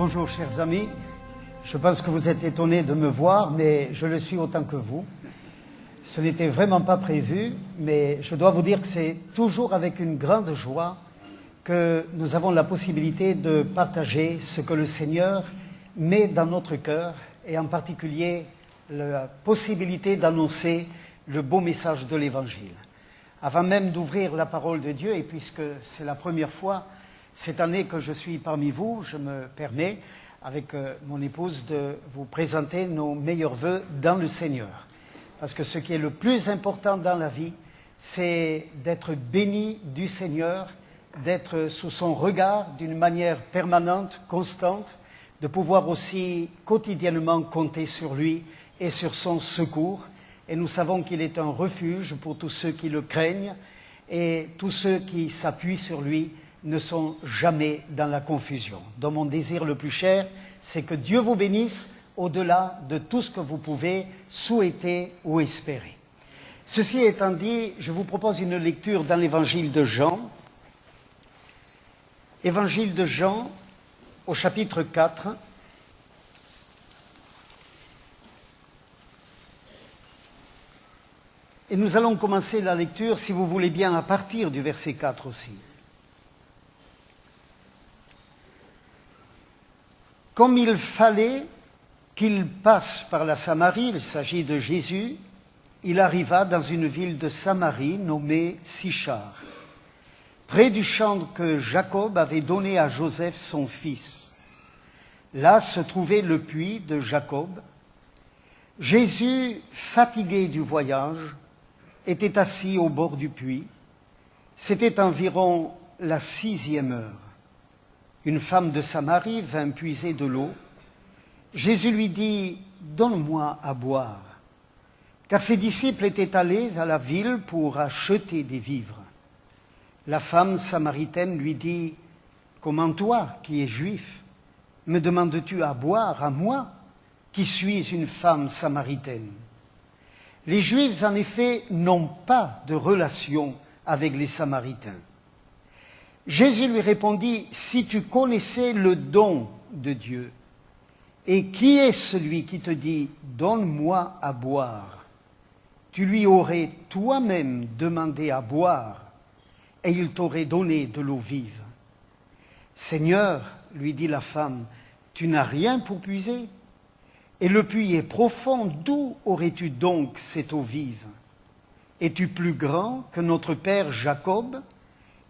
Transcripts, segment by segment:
Bonjour chers amis, je pense que vous êtes étonnés de me voir, mais je le suis autant que vous. Ce n'était vraiment pas prévu, mais je dois vous dire que c'est toujours avec une grande joie que nous avons la possibilité de partager ce que le Seigneur met dans notre cœur, et en particulier la possibilité d'annoncer le beau message de l'Évangile. Avant même d'ouvrir la parole de Dieu, et puisque c'est la première fois cette année que je suis parmi vous, je me permets, avec mon épouse, de vous présenter nos meilleurs vœux dans le Seigneur. Parce que ce qui est le plus important dans la vie, c'est d'être béni du Seigneur, d'être sous son regard d'une manière permanente, constante, de pouvoir aussi quotidiennement compter sur lui et sur son secours. Et nous savons qu'il est un refuge pour tous ceux qui le craignent, et tous ceux qui s'appuient sur lui ne sont jamais dans la confusion. Donc mon désir le plus cher, c'est que Dieu vous bénisse au-delà de tout ce que vous pouvez souhaiter ou espérer. Ceci étant dit, je vous propose une lecture dans l'évangile de Jean. Évangile de Jean, au chapitre 4. Et nous allons commencer la lecture, si vous voulez bien, à partir du verset 4 aussi. Comme il fallait qu'il passe par la Samarie, il s'agit de Jésus, il arriva dans une ville de Samarie nommée Sichar, près du champ que Jacob avait donné à Joseph son fils. Là se trouvait le puits de Jacob. Jésus, fatigué du voyage, était assis au bord du puits. C'était environ la 6e heure. Une femme de Samarie vint puiser de l'eau. Jésus lui dit « Donne-moi à boire », car ses disciples étaient allés à la ville pour acheter des vivres. La femme samaritaine lui dit « Comment toi, qui es juif, me demandes-tu à boire à moi, qui suis une femme samaritaine ?» Les Juifs, en effet, n'ont pas de relation avec les Samaritains. Jésus lui répondit, « Si tu connaissais le don de Dieu, et qui est celui qui te dit, donne-moi à boire, tu lui aurais toi-même demandé à boire, et il t'aurait donné de l'eau vive. Seigneur, lui dit la femme, tu n'as rien pour puiser, et le puits est profond, d'où aurais-tu donc cette eau vive? Es-tu plus grand que notre père Jacob,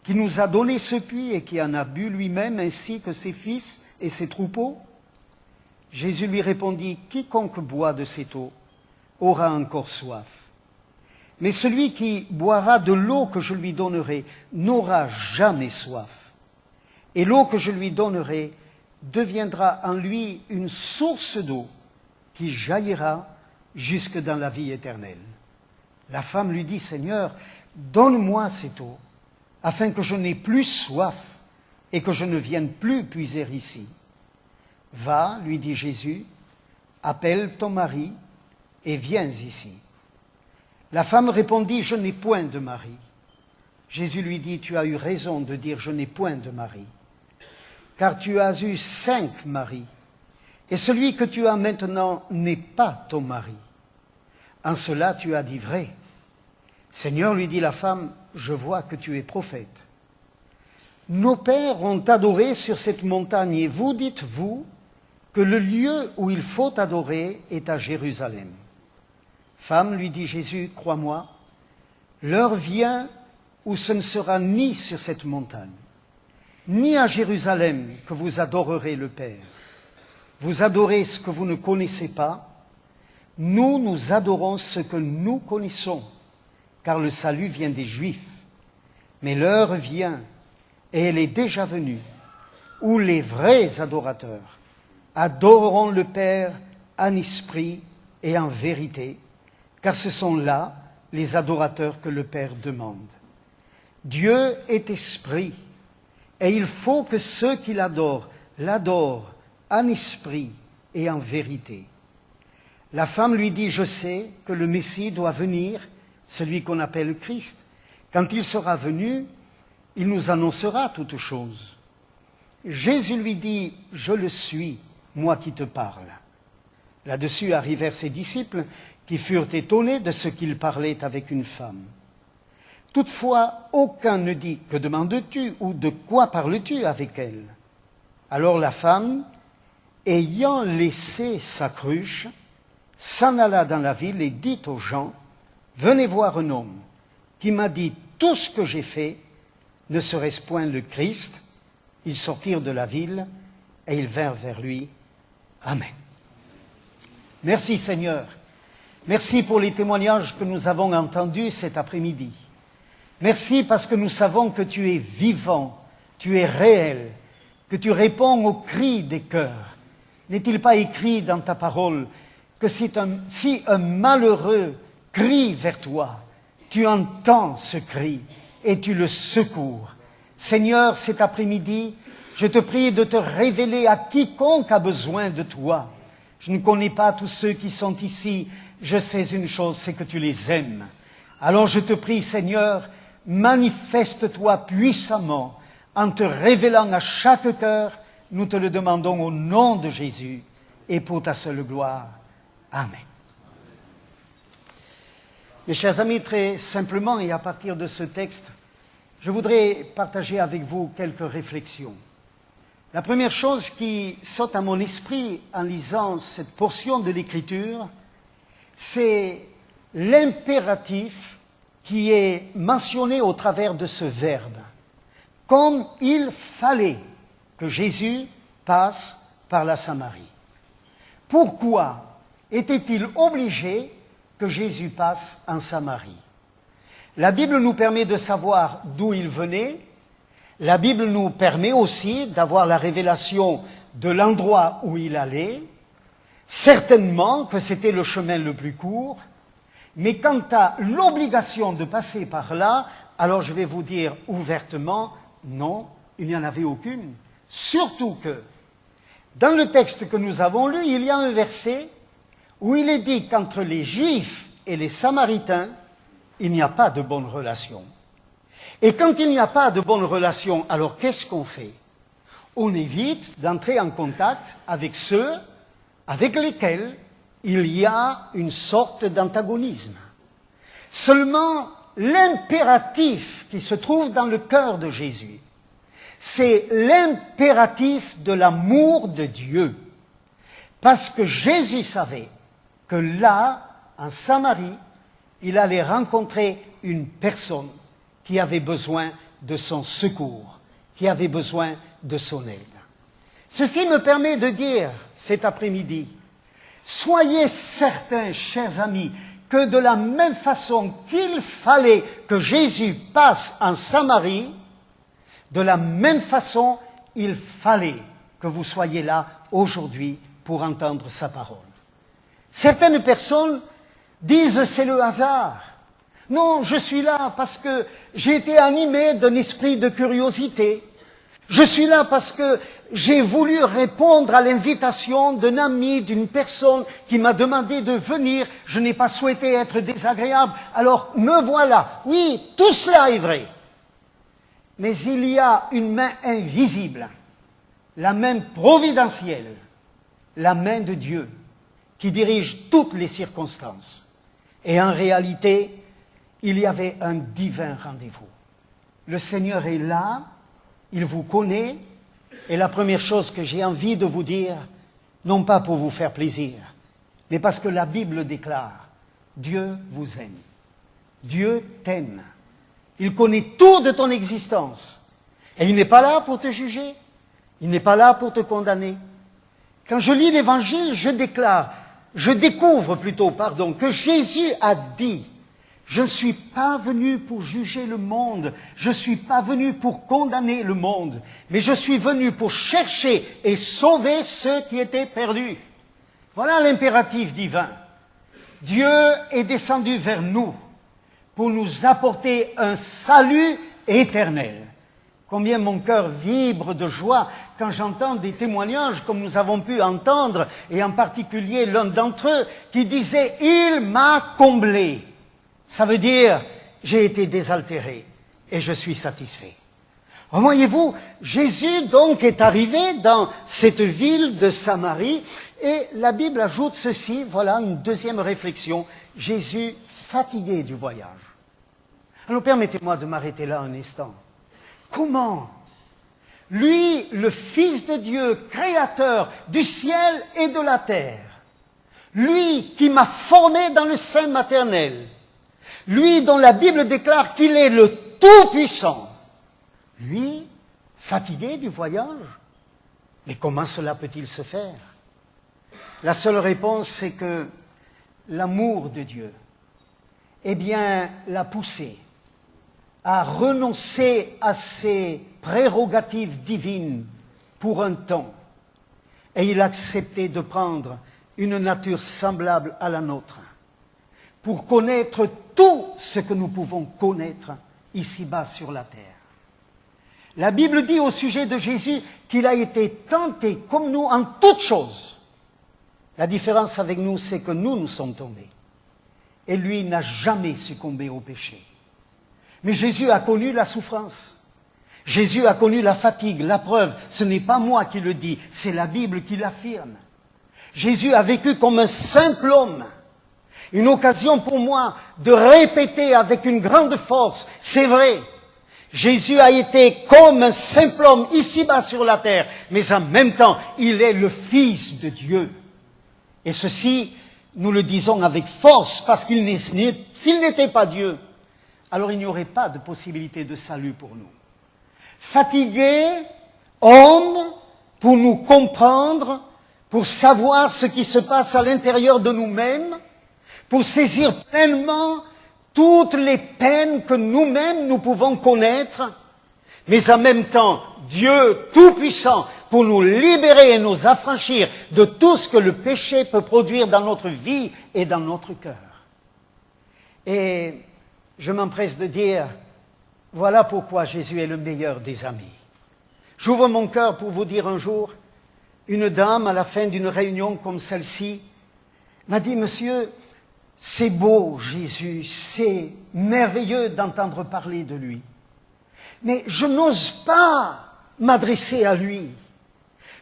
qui nous a donné ce puits et qui en a bu lui-même, ainsi que ses fils et ses troupeaux? Jésus lui répondit, quiconque boit de cette eau aura encore soif. Mais celui qui boira de l'eau que je lui donnerai n'aura jamais soif. Et l'eau que je lui donnerai deviendra en lui une source d'eau qui jaillira jusque dans la vie éternelle. La femme lui dit, Seigneur, donne-moi cette eau, afin que je n'ai plus soif et que je ne vienne plus puiser ici. Va, lui dit Jésus, appelle ton mari et viens ici. La femme répondit, je n'ai point de mari. Jésus lui dit, tu as eu raison de dire, je n'ai point de mari, car tu as eu 5 maris, et celui que tu as maintenant n'est pas ton mari. En cela tu as dit vrai. Seigneur, lui dit la femme, je vois que tu es prophète. Nos pères ont adoré sur cette montagne, et vous dites-vous que le lieu où il faut adorer est à Jérusalem. Femme, lui dit Jésus, crois-moi, l'heure vient où ce ne sera ni sur cette montagne, ni à Jérusalem que vous adorerez le Père. Vous adorez ce que vous ne connaissez pas. Nous, nous adorons ce que nous connaissons, car le salut vient des Juifs. Mais l'heure vient, et elle est déjà venue, où les vrais adorateurs adoreront le Père en esprit et en vérité, car ce sont là les adorateurs que le Père demande. Dieu est esprit, et il faut que ceux qui l'adorent en esprit et en vérité. La femme lui dit, je sais que le Messie doit venir, celui qu'on appelle Christ. Quand il sera venu, il nous annoncera toutes choses. Jésus lui dit, « Je le suis, moi qui te parle. » Là-dessus arrivèrent ses disciples qui furent étonnés de ce qu'il parlait avec une femme. Toutefois, aucun ne dit, « Que demandes-tu » ou « De quoi parles-tu avec elle ?» Alors la femme, ayant laissé sa cruche, s'en alla dans la ville et dit aux gens, « Venez voir un homme qui m'a dit tout ce que j'ai fait, ne serait-ce point le Christ ?» Ils sortirent de la ville et ils vinrent vers lui. Amen. Merci Seigneur. Merci pour les témoignages que nous avons entendus cet après-midi. Merci parce que nous savons que tu es vivant, tu es réel, que tu réponds aux cris des cœurs. N'est-il pas écrit dans ta parole que si un malheureux crie vers toi, tu entends ce cri et tu le secours. Seigneur, cet après-midi, je te prie de te révéler à quiconque a besoin de toi. Je ne connais pas tous ceux qui sont ici. Je sais une chose, c'est que tu les aimes. Alors je te prie, Seigneur, manifeste-toi puissamment en te révélant à chaque cœur. Nous te le demandons au nom de Jésus et pour ta seule gloire. Amen. Mes chers amis, très simplement et à partir de ce texte, je voudrais partager avec vous quelques réflexions. La première chose qui saute à mon esprit en lisant cette portion de l'Écriture, c'est l'impératif qui est mentionné au travers de ce verbe. Comme il fallait que Jésus passe par la Samarie. Pourquoi était-il obligé que Jésus passe en Samarie? La Bible nous permet de savoir d'où il venait. La Bible nous permet aussi d'avoir la révélation de l'endroit où il allait. Certainement que c'était le chemin le plus court. Mais quant à l'obligation de passer par là, alors je vais vous dire ouvertement, non, il n'y en avait aucune. Surtout que, dans le texte que nous avons lu, il y a un verset où il est dit qu'entre les Juifs et les Samaritains, il n'y a pas de bonne relation. Et quand il n'y a pas de bonne relation, alors qu'est-ce qu'on fait? On évite d'entrer en contact avec ceux avec lesquels il y a une sorte d'antagonisme. Seulement, l'impératif qui se trouve dans le cœur de Jésus, c'est l'impératif de l'amour de Dieu. Parce que Jésus savait que là, en Samarie, il allait rencontrer une personne qui avait besoin de son secours, qui avait besoin de son aide. Ceci me permet de dire cet après-midi, soyez certains, chers amis, que de la même façon qu'il fallait que Jésus passe en Samarie, de la même façon, il fallait que vous soyez là aujourd'hui pour entendre sa parole. Certaines personnes disent c'est le hasard. Non, je suis là parce que j'ai été animé d'un esprit de curiosité. Je suis là parce que j'ai voulu répondre à l'invitation d'un ami, d'une personne qui m'a demandé de venir. Je n'ai pas souhaité être désagréable. Alors, me voilà. Oui, tout cela est vrai. Mais il y a une main invisible, la main providentielle, la main de Dieu, qui dirige toutes les circonstances. Et en réalité, il y avait un divin rendez-vous. Le Seigneur est là, il vous connaît, et la première chose que j'ai envie de vous dire, non pas pour vous faire plaisir, mais parce que la Bible déclare, Dieu vous aime, Dieu t'aime, il connaît tout de ton existence, et il n'est pas là pour te juger, il n'est pas là pour te condamner. Quand je lis l'Évangile, je découvre que Jésus a dit, je ne suis pas venu pour juger le monde, je ne suis pas venu pour condamner le monde, mais je suis venu pour chercher et sauver ceux qui étaient perdus. Voilà l'impératif divin. Dieu est descendu vers nous pour nous apporter un salut éternel. Combien mon cœur vibre de joie quand j'entends des témoignages comme nous avons pu entendre, et en particulier l'un d'entre eux qui disait « Il m'a comblé ». Ça veut dire « J'ai été désaltéré et je suis satisfait ». Voyez-vous, Jésus donc est arrivé dans cette ville de Samarie et la Bible ajoute ceci, voilà une deuxième réflexion, Jésus fatigué du voyage. Alors permettez-moi de m'arrêter là un instant. Comment lui, le Fils de Dieu, créateur du ciel et de la terre, lui qui m'a formé dans le sein maternel, lui dont la Bible déclare qu'il est le Tout-Puissant, lui, fatigué du voyage? Mais comment cela peut-il se faire? La seule réponse, c'est que l'amour de Dieu, eh bien, l'a poussé à renoncer à ses prérogatives divines pour un temps. Et il a accepté de prendre une nature semblable à la nôtre pour connaître tout ce que nous pouvons connaître ici-bas sur la terre. La Bible dit au sujet de Jésus qu'il a été tenté comme nous en toutes choses. La différence avec nous, c'est que nous sommes tombés. Et lui n'a jamais succombé au péché. Mais Jésus a connu la souffrance. Jésus a connu la fatigue, la preuve. Ce n'est pas moi qui le dis, c'est la Bible qui l'affirme. Jésus a vécu comme un simple homme. Une occasion pour moi de répéter avec une grande force, c'est vrai. Jésus a été comme un simple homme ici-bas sur la terre, mais en même temps, il est le Fils de Dieu. Et ceci, nous le disons avec force, parce s'il n'était pas Dieu, alors il n'y aurait pas de possibilité de salut pour nous. Fatigué, homme, pour nous comprendre, pour savoir ce qui se passe à l'intérieur de nous-mêmes, pour saisir pleinement toutes les peines que nous-mêmes nous pouvons connaître, mais en même temps, Dieu Tout-Puissant, pour nous libérer et nous affranchir de tout ce que le péché peut produire dans notre vie et dans notre cœur. Et je m'empresse de dire, voilà pourquoi Jésus est le meilleur des amis. J'ouvre mon cœur pour vous dire un jour, une dame à la fin d'une réunion comme celle-ci m'a dit, monsieur, c'est beau Jésus, c'est merveilleux d'entendre parler de lui. Mais je n'ose pas m'adresser à lui,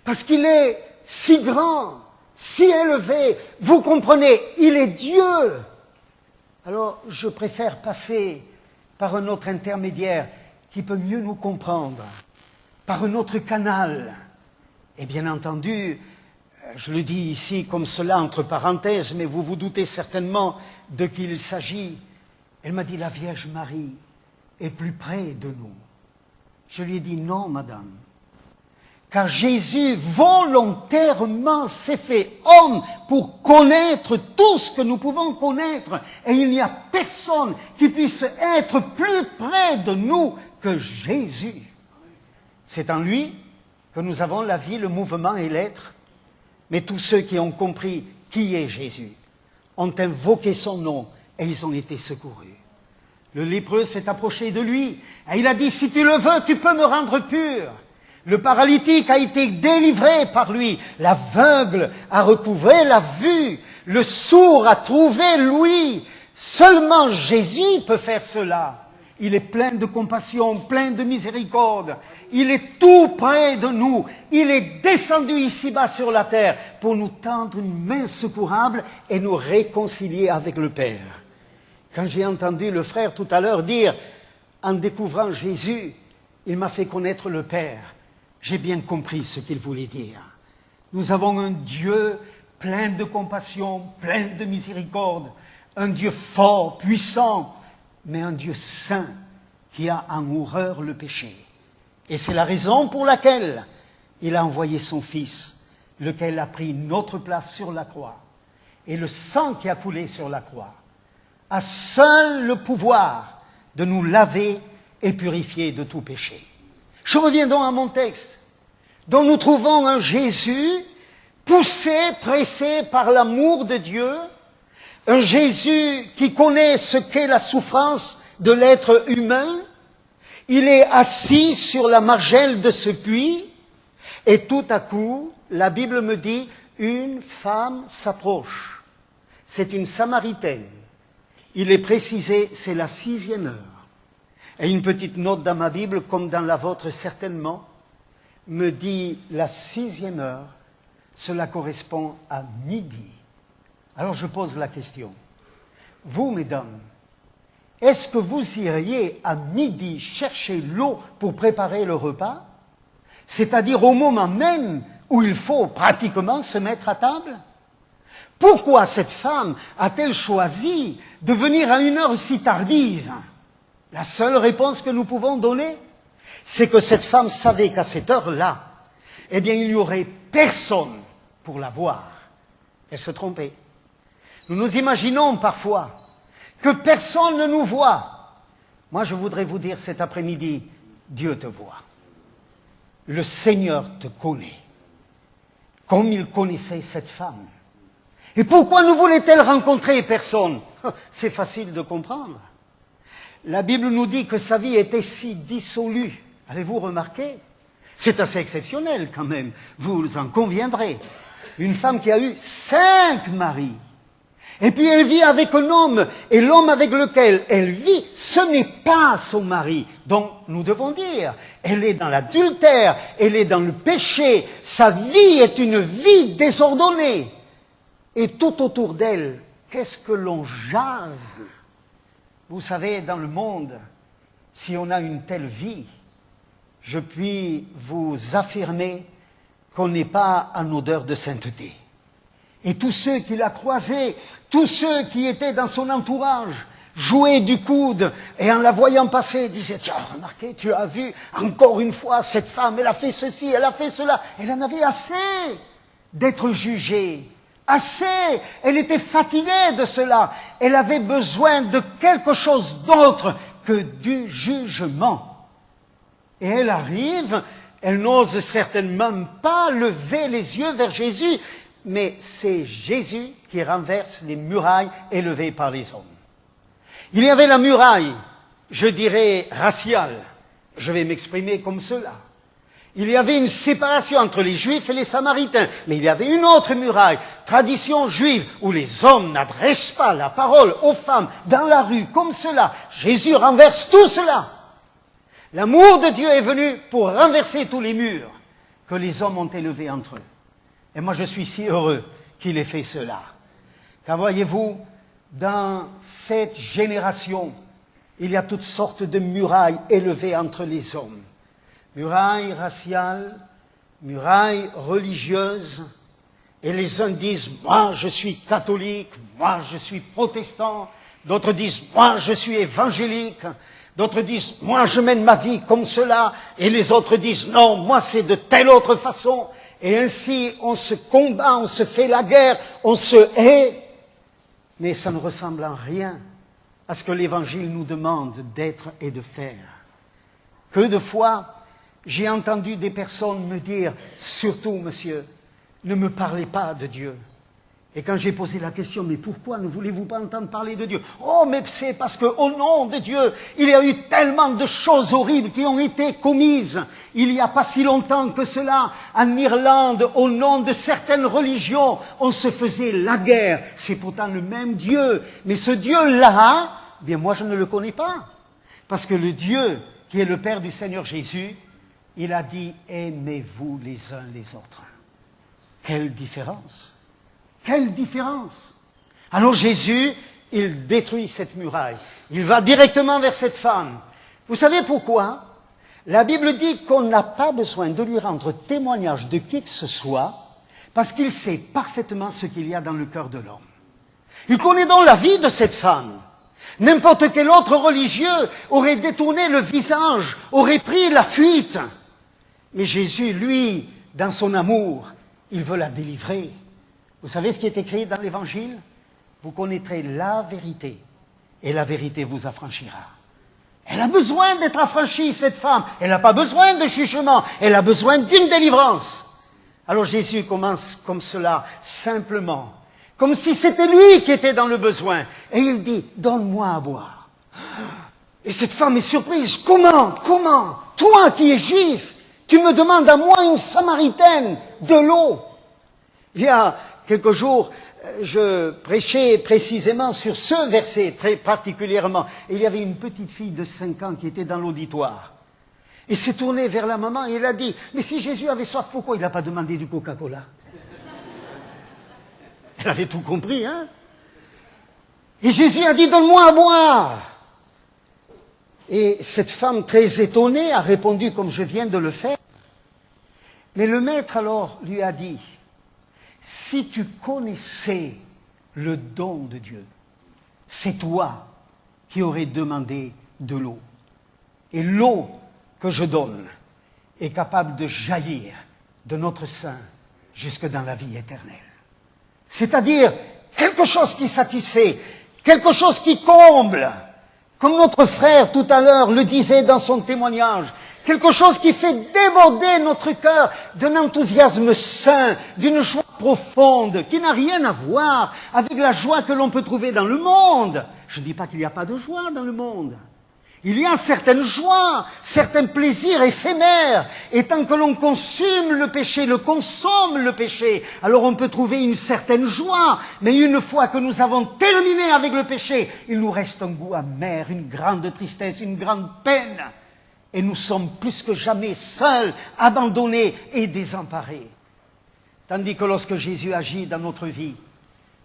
parce qu'il est si grand, si élevé. Vous comprenez, il est Dieu. Alors je préfère passer par un autre intermédiaire qui peut mieux nous comprendre, par un autre canal. Et bien entendu, je le dis ici comme cela entre parenthèses, mais vous vous doutez certainement de qui il s'agit. Elle m'a dit, la Vierge Marie est plus près de nous. Je lui ai dit, non, madame. Car Jésus volontairement s'est fait homme pour connaître tout ce que nous pouvons connaître. Et il n'y a personne qui puisse être plus près de nous que Jésus. C'est en lui que nous avons la vie, le mouvement et l'être. Mais tous ceux qui ont compris qui est Jésus ont invoqué son nom et ils ont été secourus. Le lépreux s'est approché de lui et il a dit, si tu le veux, tu peux me rendre pur. Le paralytique a été délivré par lui. L'aveugle a recouvré la vue. Le sourd a trouvé l'ouïe. Seulement Jésus peut faire cela. Il est plein de compassion, plein de miséricorde. Il est tout près de nous. Il est descendu ici-bas sur la terre pour nous tendre une main secourable et nous réconcilier avec le Père. Quand j'ai entendu le frère tout à l'heure dire, en découvrant Jésus, il m'a fait connaître le Père. J'ai bien compris ce qu'il voulait dire. Nous avons un Dieu plein de compassion, plein de miséricorde, un Dieu fort, puissant, mais un Dieu saint qui a en horreur le péché. Et c'est la raison pour laquelle il a envoyé son Fils, lequel a pris notre place sur la croix. Et le sang qui a coulé sur la croix a seul le pouvoir de nous laver et purifier de tout péché. Je reviens donc à mon texte, dont nous trouvons un Jésus poussé, pressé par l'amour de Dieu, un Jésus qui connaît ce qu'est la souffrance de l'être humain. Il est assis sur la margelle de ce puits, et tout à coup, la Bible me dit, une femme s'approche. C'est une Samaritaine. Il est précisé, c'est la 6e heure. Et une petite note dans ma Bible, comme dans la vôtre certainement, me dit la 6e heure, cela correspond à midi. Alors je pose la question. Vous, mesdames, est-ce que vous iriez à midi chercher l'eau pour préparer le repas? C'est-à-dire au moment même où il faut pratiquement se mettre à table? Pourquoi cette femme a-t-elle choisi de venir à une heure si tardive? La seule réponse que nous pouvons donner, c'est que cette femme savait qu'à cette heure-là, eh bien, il n'y aurait personne pour la voir. Elle se trompait. Nous nous imaginons parfois que personne ne nous voit. Moi, je voudrais vous dire cet après-midi, Dieu te voit. Le Seigneur te connaît, comme il connaissait cette femme. Et pourquoi ne voulait-elle rencontrer personne? C'est facile de comprendre. La Bible nous dit que sa vie était si dissolue. Avez-vous remarqué? C'est assez exceptionnel quand même, vous en conviendrez. Une femme qui a eu 5 maris. Et puis elle vit avec un homme, et l'homme avec lequel elle vit, ce n'est pas son mari. Donc nous devons dire, elle est dans l'adultère, elle est dans le péché, sa vie est une vie désordonnée. Et tout autour d'elle, qu'est-ce que l'on jase? Vous savez, dans le monde, si on a une telle vie, je puis vous affirmer qu'on n'est pas en odeur de sainteté. Et tous ceux qui la croisaient, tous ceux qui étaient dans son entourage, jouaient du coude et en la voyant passer, disaient « Tiens, remarquez, tu as vu, encore une fois, cette femme, elle a fait ceci, elle a fait cela. » Elle en avait assez d'être jugée. Assez. Elle était fatiguée de cela. Elle avait besoin de quelque chose d'autre que du jugement. Et elle arrive, elle n'ose certainement pas lever les yeux vers Jésus, mais c'est Jésus qui renverse les murailles élevées par les hommes. Il y avait la muraille, je dirais, raciale. Je vais m'exprimer comme cela. Il y avait une séparation entre les Juifs et les Samaritains, mais il y avait une autre muraille, tradition juive, où les hommes n'adressent pas la parole aux femmes dans la rue comme cela. Jésus renverse tout cela. L'amour de Dieu est venu pour renverser tous les murs que les hommes ont élevés entre eux. Et moi, je suis si heureux qu'il ait fait cela. Car voyez-vous, dans cette génération, il y a toutes sortes de murailles élevées entre les hommes. Murailles raciales, murailles religieuses. Et les uns disent, moi je suis catholique, moi je suis protestant. D'autres disent, moi je suis évangélique. D'autres disent, moi je mène ma vie comme cela. Et les autres disent, non, moi c'est de telle autre façon. Et ainsi, on se combat, on se fait la guerre, on se hait. Mais ça ne ressemble en rien à ce que l'Évangile nous demande d'être et de faire. Que de fois, j'ai entendu des personnes me dire, surtout, monsieur, ne me parlez pas de Dieu. Et quand j'ai posé la question, mais pourquoi ne voulez-vous pas entendre parler de Dieu? Oh, mais c'est parce qu'au nom de Dieu, il y a eu tellement de choses horribles qui ont été commises. Il n'y a pas si longtemps que cela, en Irlande, au nom de certaines religions, on se faisait la guerre. C'est pourtant le même Dieu. Mais ce Dieu-là, bien moi je ne le connais pas. Parce que le Dieu qui est le Père du Seigneur Jésus, il a dit, aimez-vous les uns les autres. Quelle différence! Quelle différence! Alors Jésus, il détruit cette muraille. Il va directement vers cette femme. Vous savez pourquoi? La Bible dit qu'on n'a pas besoin de lui rendre témoignage de qui que ce soit, parce qu'il sait parfaitement ce qu'il y a dans le cœur de l'homme. Il connaît donc la vie de cette femme. N'importe quel autre religieux aurait détourné le visage, aurait pris la fuite. Mais Jésus, lui, dans son amour, il veut la délivrer. Vous savez ce qui est écrit dans l'Évangile? Vous connaîtrez la vérité, et la vérité vous affranchira. Elle a besoin d'être affranchie, cette femme. Elle n'a pas besoin de jugement, elle a besoin d'une délivrance. Alors Jésus commence comme cela, simplement, comme si c'était lui qui était dans le besoin. Et il dit, donne-moi à boire. Et cette femme est surprise. Comment? Toi qui es juif, tu me demandes à moi, une Samaritaine, de l'eau. Il y a quelques jours, je prêchais précisément sur ce verset très particulièrement. Et il y avait une petite fille de 5 ans qui était dans l'auditoire. Il s'est tourné vers la maman et il a dit, mais si Jésus avait soif, pourquoi il n'a pas demandé du Coca-Cola? Elle avait tout compris, hein? Et Jésus a dit, donne-moi à boire. Et cette femme très étonnée a répondu comme je viens de le faire. Mais le maître alors lui a dit, si tu connaissais le don de Dieu, c'est toi qui aurais demandé de l'eau. Et l'eau que je donne est capable de jaillir de notre sein jusque dans la vie éternelle. C'est-à-dire quelque chose qui satisfait, quelque chose qui comble, comme notre frère tout à l'heure le disait dans son témoignage, quelque chose qui fait déborder notre cœur d'un enthousiasme sain, d'une joie profonde, qui n'a rien à voir avec la joie que l'on peut trouver dans le monde. Je ne dis pas qu'il n'y a pas de joie dans le monde. Il y a certaines joies, certains plaisirs éphémères. Et tant que l'on consomme le péché, alors on peut trouver une certaine joie. Mais une fois que nous avons terminé avec le péché, il nous reste un goût amer, une grande tristesse, une grande peine. Et nous sommes plus que jamais seuls, abandonnés et désemparés. Tandis que lorsque Jésus agit dans notre vie,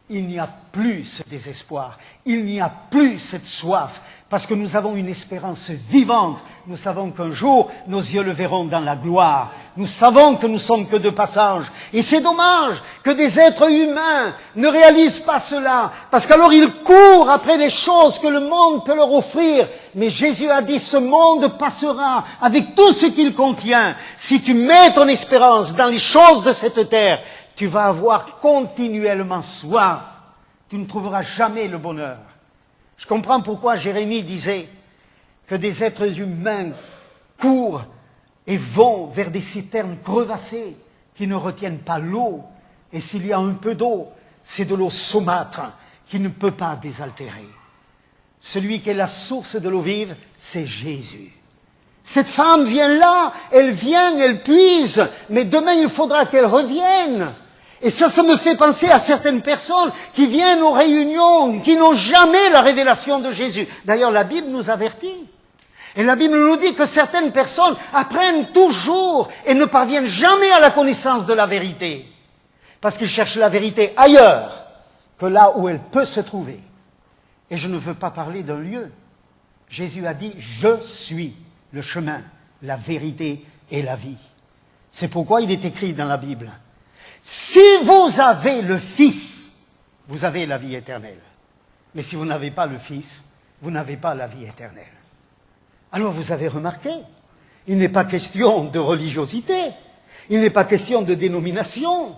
il n'y a plus ce désespoir, il n'y a plus cette soif, parce que nous avons une espérance vivante. Nous savons qu'un jour, nos yeux le verront dans la gloire. Nous savons que nous sommes que de passage. Et c'est dommage que des êtres humains ne réalisent pas cela, parce qu'alors ils courent après les choses que le monde peut leur offrir. Mais Jésus a dit, ce monde passera avec tout ce qu'il contient. Si tu mets ton espérance dans les choses de cette terre, tu vas avoir continuellement soif. Tu ne trouveras jamais le bonheur. Je comprends pourquoi Jérémie disait que des êtres humains courent et vont vers des citernes crevassées qui ne retiennent pas l'eau. Et s'il y a un peu d'eau, c'est de l'eau saumâtre qui ne peut pas désaltérer. Celui qui est la source de l'eau vive, c'est Jésus. Cette femme vient là, elle vient, elle puise, mais demain il faudra qu'elle revienne. Et ça me fait penser à certaines personnes qui viennent aux réunions, qui n'ont jamais la révélation de Jésus. D'ailleurs, la Bible nous avertit. Et la Bible nous dit que certaines personnes apprennent toujours et ne parviennent jamais à la connaissance de la vérité. Parce qu'ils cherchent la vérité ailleurs que là où elle peut se trouver. Et je ne veux pas parler d'un lieu. Jésus a dit, je suis le chemin, la vérité et la vie. C'est pourquoi il est écrit dans la Bible, si vous avez le Fils, vous avez la vie éternelle. Mais si vous n'avez pas le Fils, vous n'avez pas la vie éternelle. Alors vous avez remarqué, il n'est pas question de religiosité, il n'est pas question de dénomination,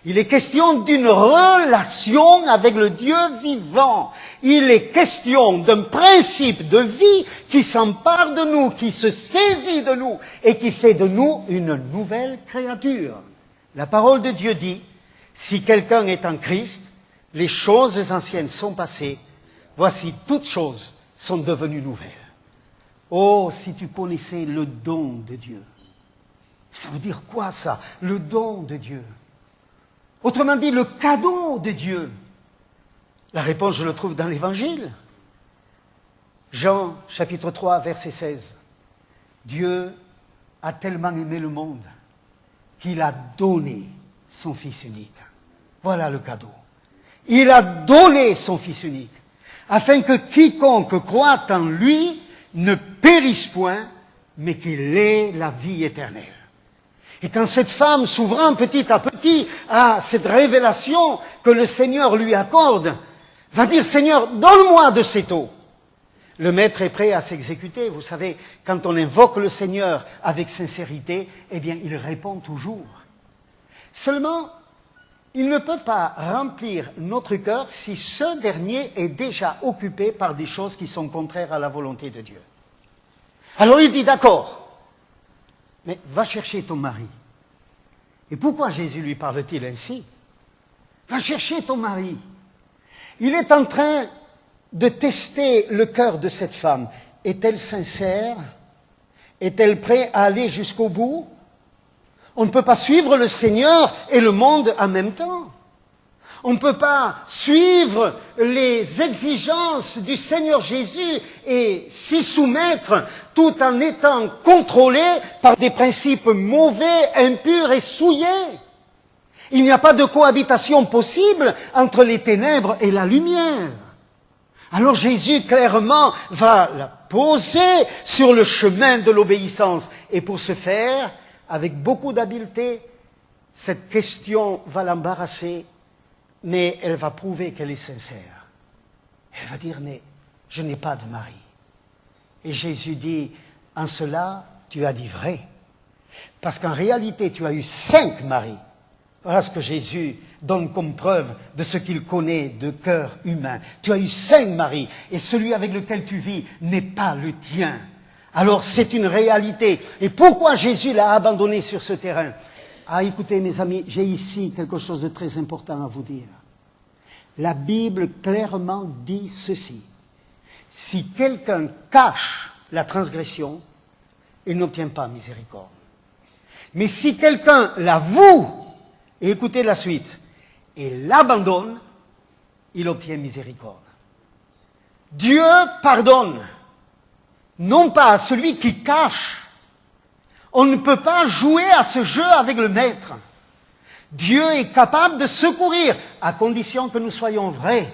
il est question d'une relation avec le Dieu vivant. Il est question d'un principe de vie qui s'empare de nous, qui se saisit de nous et qui fait de nous une nouvelle créature. La parole de Dieu dit, si quelqu'un est en Christ, les choses anciennes sont passées, voici toutes choses sont devenues nouvelles. Oh, si tu connaissais le don de Dieu. Ça veut dire quoi ça, le don de Dieu? Autrement dit, le cadeau de Dieu. La réponse, je le trouve dans l'Évangile. Jean, chapitre 3, verset 16. Dieu a tellement aimé le monde qu'il a donné son Fils unique. Voilà le cadeau. Il a donné son Fils unique, afin que quiconque croit en lui ne périsse point, mais qu'il ait la vie éternelle. Et quand cette femme, s'ouvrant petit à petit à cette révélation que le Seigneur lui accorde, va dire, Seigneur, donne-moi de cette eau. Le maître est prêt à s'exécuter. Vous savez, quand on invoque le Seigneur avec sincérité, eh bien, il répond toujours. Seulement, il ne peut pas remplir notre cœur si ce dernier est déjà occupé par des choses qui sont contraires à la volonté de Dieu. Alors il dit, d'accord, mais va chercher ton mari. Et pourquoi Jésus lui parle-t-il ainsi? Va chercher ton mari. Il est en train de tester le cœur de cette femme. Est-elle sincère? Est-elle prête à aller jusqu'au bout? On ne peut pas suivre le Seigneur et le monde en même temps. On ne peut pas suivre les exigences du Seigneur Jésus et s'y soumettre tout en étant contrôlé par des principes mauvais, impurs et souillés. Il n'y a pas de cohabitation possible entre les ténèbres et la lumière. Alors Jésus clairement va la poser sur le chemin de l'obéissance. Et pour ce faire, avec beaucoup d'habileté, cette question va l'embarrasser, mais elle va prouver qu'elle est sincère. Elle va dire, mais je n'ai pas de mari. Et Jésus dit, en cela, tu as dit vrai. Parce qu'en réalité, tu as eu 5 maris. Voilà ce que Jésus donne comme preuve de ce qu'il connaît de cœur humain. Tu as eu 5 maris, et celui avec lequel tu vis n'est pas le tien. Alors c'est une réalité. Et pourquoi Jésus l'a abandonné sur ce terrain? Ah, écoutez mes amis, j'ai ici quelque chose de très important à vous dire. La Bible clairement dit ceci. Si quelqu'un cache la transgression, il n'obtient pas miséricorde. Mais si quelqu'un l'avoue, et écoutez la suite, et l'abandonne, il obtient miséricorde. Dieu pardonne, non pas à celui qui cache. On ne peut pas jouer à ce jeu avec le maître. Dieu est capable de secourir, à condition que nous soyons vrais.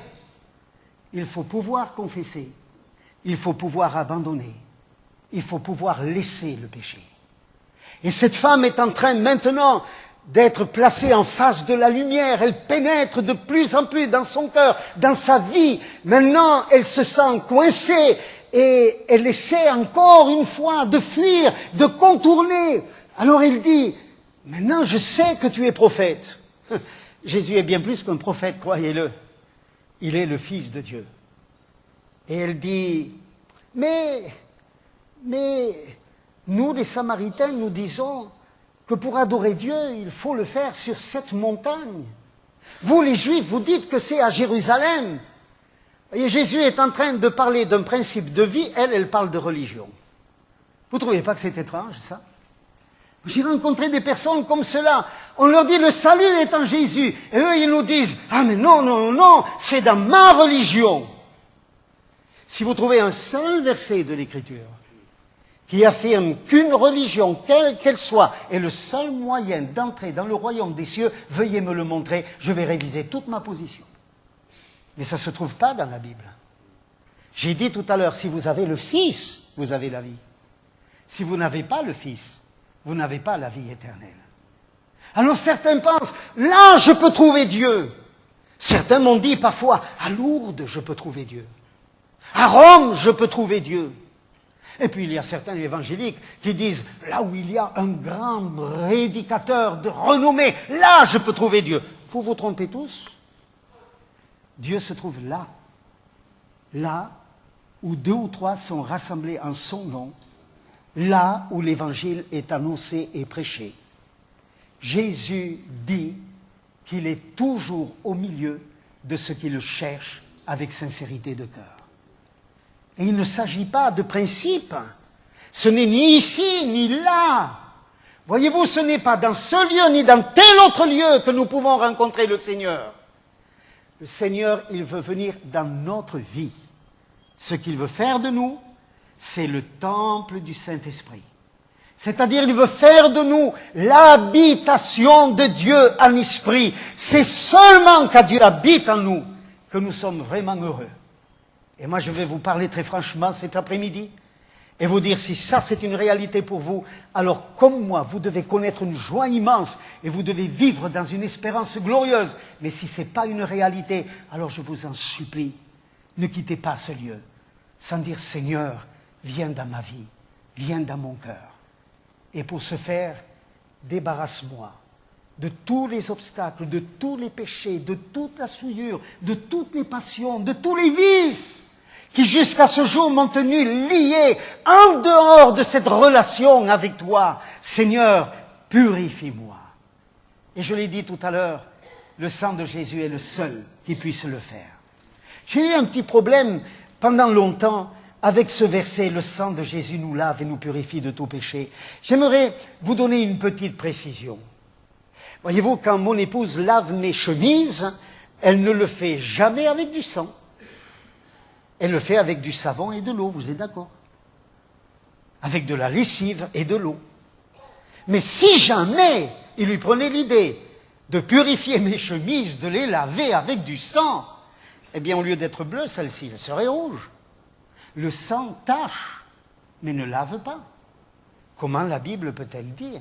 Il faut pouvoir confesser, il faut pouvoir abandonner, il faut pouvoir laisser le péché. Et cette femme est en train maintenant d'être placée en face de la lumière. Elle pénètre de plus en plus dans son cœur, dans sa vie. Maintenant, elle se sent coincée et elle essaie encore une fois de fuir, de contourner. Alors elle dit, maintenant je sais que tu es prophète. Jésus est bien plus qu'un prophète, croyez-le. Il est le Fils de Dieu. Et elle dit, mais nous les Samaritains, nous disons que pour adorer Dieu, il faut le faire sur cette montagne. Vous les Juifs, vous dites que c'est à Jérusalem. Et Jésus est en train de parler d'un principe de vie, elle parle de religion. Vous ne trouvez pas que c'est étrange, ça? J'ai rencontré des personnes comme cela. On leur dit, le salut est en Jésus. Et eux, ils nous disent, ah mais non, c'est dans ma religion. Si vous trouvez un seul verset de l'Écriture qui affirme qu'une religion, quelle qu'elle soit, est le seul moyen d'entrer dans le royaume des cieux, veuillez me le montrer, je vais réviser toute ma position. Mais ça ne se trouve pas dans la Bible. J'ai dit tout à l'heure, si vous avez le Fils, vous avez la vie. Si vous n'avez pas le Fils, vous n'avez pas la vie éternelle. Alors certains pensent, là je peux trouver Dieu. Certains m'ont dit parfois, à Lourdes je peux trouver Dieu. À Rome je peux trouver Dieu. Et puis il y a certains évangéliques qui disent, là où il y a un grand prédicateur de renommée, là je peux trouver Dieu. Vous vous trompez tous. Dieu se trouve là. Là où 2 ou 3 sont rassemblés en son nom. Là où l'évangile est annoncé et prêché. Jésus dit qu'il est toujours au milieu de ceux qui le cherchent avec sincérité de cœur. Et il ne s'agit pas de principe. Ce n'est ni ici, ni là. Voyez-vous, ce n'est pas dans ce lieu, ni dans tel autre lieu que nous pouvons rencontrer le Seigneur. Le Seigneur, il veut venir dans notre vie. Ce qu'il veut faire de nous, c'est le temple du Saint-Esprit. C'est-à-dire, il veut faire de nous l'habitation de Dieu en esprit. C'est seulement quand Dieu habite en nous que nous sommes vraiment heureux. Et moi, je vais vous parler très franchement cet après-midi et vous dire si ça, c'est une réalité pour vous, alors comme moi, vous devez connaître une joie immense et vous devez vivre dans une espérance glorieuse. Mais si ce n'est pas une réalité, alors je vous en supplie, ne quittez pas ce lieu sans dire, Seigneur, viens dans ma vie, viens dans mon cœur. Et pour ce faire, débarrasse-moi de tous les obstacles, de tous les péchés, de toute la souillure, de toutes les passions, de tous les vices qui jusqu'à ce jour m'ont tenu lié en dehors de cette relation avec toi. Seigneur, purifie-moi. Et je l'ai dit tout à l'heure, le sang de Jésus est le seul qui puisse le faire. J'ai eu un petit problème pendant longtemps avec ce verset, le sang de Jésus nous lave et nous purifie de tout péché. J'aimerais vous donner une petite précision. Voyez-vous, quand mon épouse lave mes chemises, elle ne le fait jamais avec du sang. Elle le fait avec du savon et de l'eau, vous êtes d'accord? Avec de la lessive et de l'eau. Mais si jamais il lui prenait l'idée de purifier mes chemises, de les laver avec du sang, eh bien, au lieu d'être bleue, celle-ci, elle serait rouge. Le sang tache, mais ne lave pas. Comment la Bible peut-elle dire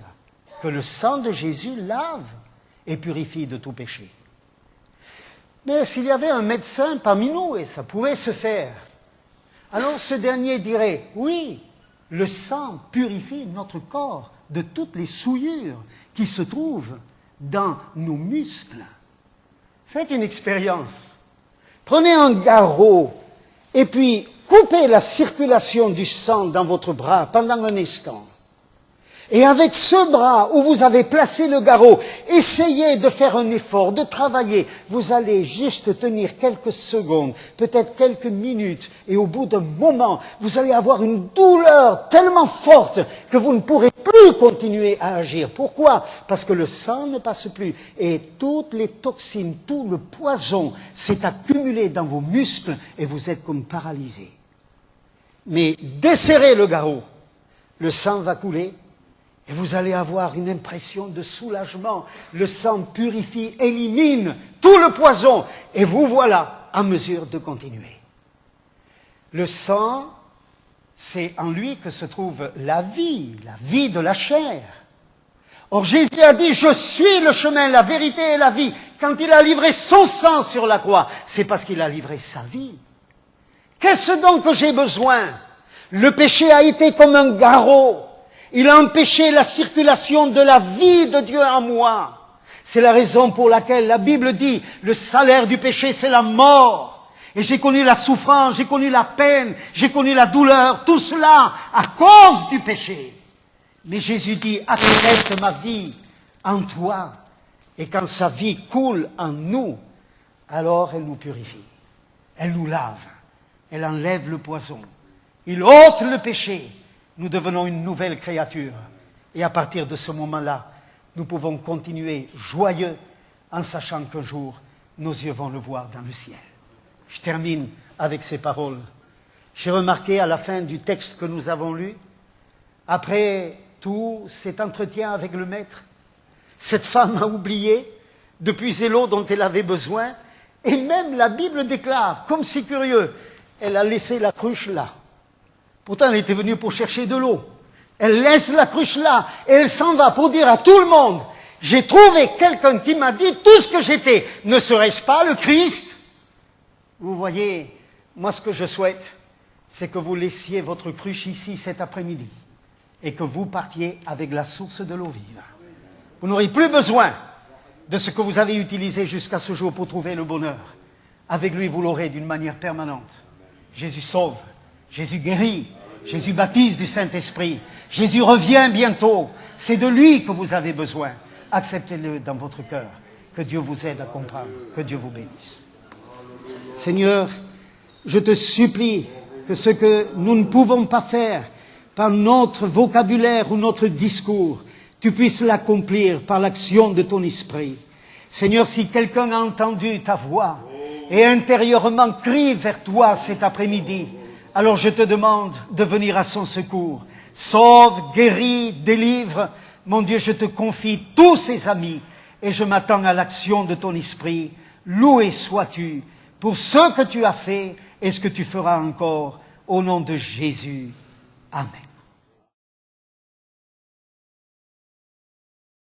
que le sang de Jésus lave et purifie de tout péché? Mais s'il y avait un médecin parmi nous, et ça pouvait se faire, alors ce dernier dirait, oui, le sang purifie notre corps de toutes les souillures qui se trouvent dans nos muscles. Faites une expérience. Prenez un garrot et puis coupez la circulation du sang dans votre bras pendant un instant. Et avec ce bras où vous avez placé le garrot, essayez de faire un effort, de travailler. Vous allez juste tenir quelques secondes, peut-être quelques minutes, et au bout d'un moment, vous allez avoir une douleur tellement forte que vous ne pourrez plus continuer à agir. Pourquoi? Parce que le sang ne passe plus. Et toutes les toxines, tout le poison s'est accumulé dans vos muscles et vous êtes comme paralysé. Mais desserrez le garrot, le sang va couler. Et vous allez avoir une impression de soulagement. Le sang purifie, élimine tout le poison. Et vous voilà en mesure de continuer. Le sang, c'est en lui que se trouve la vie de la chair. Or Jésus a dit, je suis le chemin, la vérité et la vie. Quand il a livré son sang sur la croix, c'est parce qu'il a livré sa vie. Qu'est-ce donc que j'ai besoin? Le péché a été comme un garrot. Il a empêché la circulation de la vie de Dieu en moi. C'est la raison pour laquelle la Bible dit, le salaire du péché, c'est la mort. Et j'ai connu la souffrance, j'ai connu la peine, j'ai connu la douleur, tout cela à cause du péché. Mais Jésus dit, accepte ma vie en toi. Et quand sa vie coule en nous, alors elle nous purifie. Elle nous lave. Elle enlève le poison. Il ôte le péché. Nous devenons une nouvelle créature. Et à partir de ce moment-là, nous pouvons continuer joyeux en sachant qu'un jour, nos yeux vont le voir dans le ciel. Je termine avec ces paroles. J'ai remarqué à la fin du texte que nous avons lu, après tout cet entretien avec le Maître, cette femme a oublié de puiser l'eau dont elle avait besoin, et même la Bible déclare, comme c'est curieux, elle a laissé la cruche là. Pourtant, elle était venue pour chercher de l'eau. Elle laisse la cruche là et elle s'en va pour dire à tout le monde, j'ai trouvé quelqu'un qui m'a dit tout ce que j'étais. Ne serait-ce pas le Christ? Vous voyez, moi ce que je souhaite, c'est que vous laissiez votre cruche ici cet après-midi et que vous partiez avec la source de l'eau vive. Vous n'aurez plus besoin de ce que vous avez utilisé jusqu'à ce jour pour trouver le bonheur. Avec lui, vous l'aurez d'une manière permanente. Jésus sauve. Jésus guérit, Jésus baptise du Saint-Esprit, Jésus revient bientôt. C'est de lui que vous avez besoin. Acceptez-le dans votre cœur. Que Dieu vous aide à comprendre. Que Dieu vous bénisse. Seigneur, je te supplie que ce que nous ne pouvons pas faire par notre vocabulaire ou notre discours, tu puisses l'accomplir par l'action de ton esprit. Seigneur, si quelqu'un a entendu ta voix et intérieurement crie vers toi cet après-midi, alors je te demande de venir à son secours. Sauve, guéris, délivre. Mon Dieu, je te confie tous ses amis et je m'attends à l'action de ton esprit. Loué sois-tu pour ce que tu as fait et ce que tu feras encore. Au nom de Jésus. Amen.